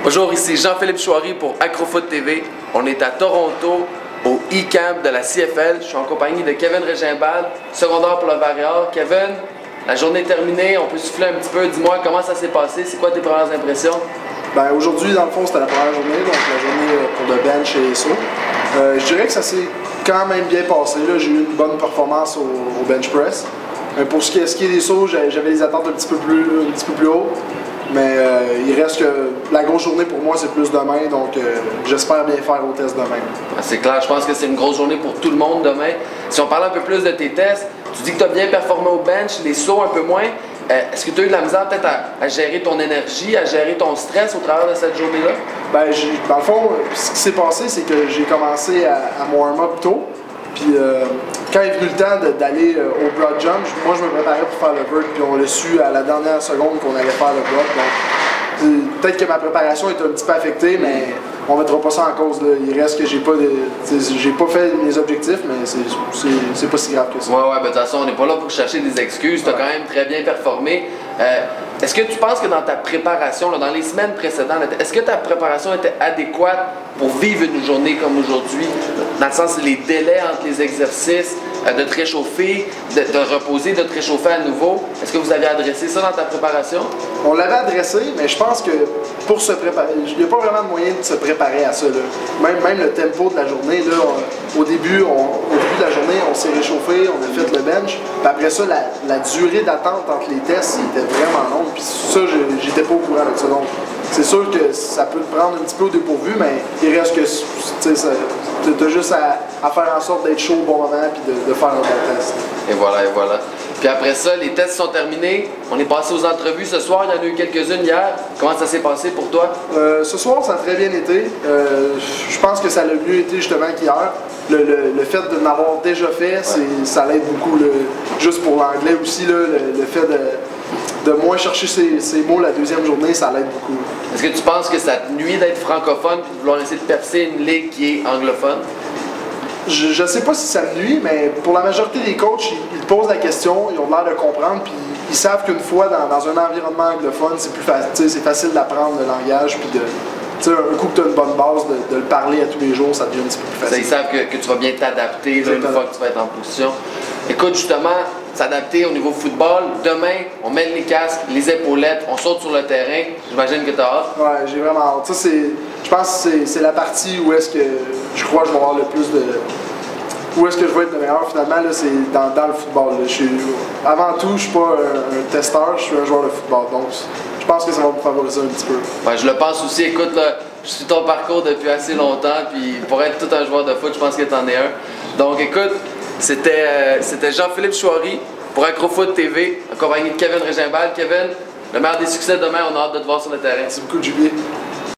Bonjour, ici Jean-Philippe Chouari pour Acrofoot TV. On est à Toronto, au e-camp de la CFL. Je suis en compagnie de Kevin Régimbald, secondaire pour le Varior. Kevin, la journée est terminée, on peut souffler un petit peu. Dis-moi comment ça s'est passé, c'est quoi tes premières impressions? Ben, aujourd'hui, dans le fond, c'était la première journée, donc la journée pour le bench et saut. Je dirais que ça s'est quand même bien passé. J'ai eu une bonne performance au bench press. Pour ce qui est des sauts, j'avais des attentes un petit peu plus hautes. Mais il reste que la grosse journée pour moi, c'est plus demain, donc j'espère bien faire au test demain. C'est clair, je pense que c'est une grosse journée pour tout le monde demain. Si on parle un peu plus de tes tests, tu dis que tu as bien performé au bench, les sauts un peu moins. Est-ce que tu as eu de la misère peut-être à gérer ton énergie, à gérer ton stress au travers de cette journée-là? Ben, dans le fond, ce qui s'est passé, c'est que j'ai commencé à me warm-up tôt. Puis quand est venu le temps d'aller au broad jump, moi je me préparais pour faire le vert, puis on l'a su à la dernière seconde qu'on allait faire le broad. Donc peut-être que ma préparation est un petit peu affectée, mais on mettra pas ça en cause. Là. Il reste que j'ai pas fait mes objectifs, mais c'est pas si grave que ça. Ouais, de toute façon, on n'est pas là pour chercher des excuses. Tu as quand même très bien performé. Est-ce que tu penses que dans ta préparation, là, dans les semaines précédentes, est-ce que ta préparation était adéquate pour vivre une journée comme aujourd'hui? Dans le sens, les délais entre les exercices, de te réchauffer, de te reposer, de te réchauffer à nouveau. Est-ce que vous avez adressé ça dans ta préparation? On l'avait adressé, mais je pense que pour se préparer, il n'y a pas vraiment de moyen de se préparer à ça. Là. Même le tempo de la journée, là, au début de la journée, on s'est réchauffé, on a fait le bench. Puis après ça, la durée d'attente entre les tests était vraiment longue. Puis ça, j'étais pas au courant de ça. Donc, c'est sûr que ça peut te prendre un petit peu au dépourvu, mais il reste que tu as juste à faire en sorte d'être chaud au bon moment et de faire un bon test. Et voilà. Puis après ça, les tests sont terminés. On est passé aux entrevues ce soir. Il y en a eu quelques-unes hier. Comment ça s'est passé pour toi? Ce soir, ça a très bien été. Je pense que ça a mieux été justement qu'hier. Le fait de m'avoir déjà fait, ça l'aide beaucoup. Juste pour l'anglais aussi, le fait de moins chercher ses mots la deuxième journée, ça l'aide beaucoup. Est-ce que tu penses que ça te nuit d'être francophone et de vouloir essayer de percer une ligue qui est anglophone? Je sais pas si ça me nuit, mais pour la majorité des coachs, ils posent la question, ils ont l'air de comprendre, puis ils savent qu'une fois dans un environnement anglophone, c'est facile d'apprendre le langage, puis un coup que tu as une bonne base de le parler à tous les jours, ça devient un petit peu plus facile. Ils savent que tu vas bien t'adapter une fois que tu vas être en position. Écoute, justement, s'adapter au niveau football. Demain, on met les casques, les épaulettes, on saute sur le terrain. J'imagine que tu as hâte. Ouais, j'ai vraiment hâte. Je pense que c'est la partie où est-ce que je crois que je vais avoir le plus de... Où est-ce que je vais être le meilleur finalement, c'est dans le football. Avant tout, je suis pas un testeur, je suis un joueur de football. Donc, je pense que ça va me favoriser un petit peu. Ouais, je le pense aussi. Écoute, là, je suis ton parcours depuis assez longtemps, puis pour être tout un joueur de foot, je pense que tu en es un. Donc, écoute, c'était Jean-Philippe Chouari pour Acrofoot TV, en compagnie de Kevin Régimbald. Kevin, le meilleur des succès demain, on a hâte de te voir sur le terrain. Merci beaucoup, Julie.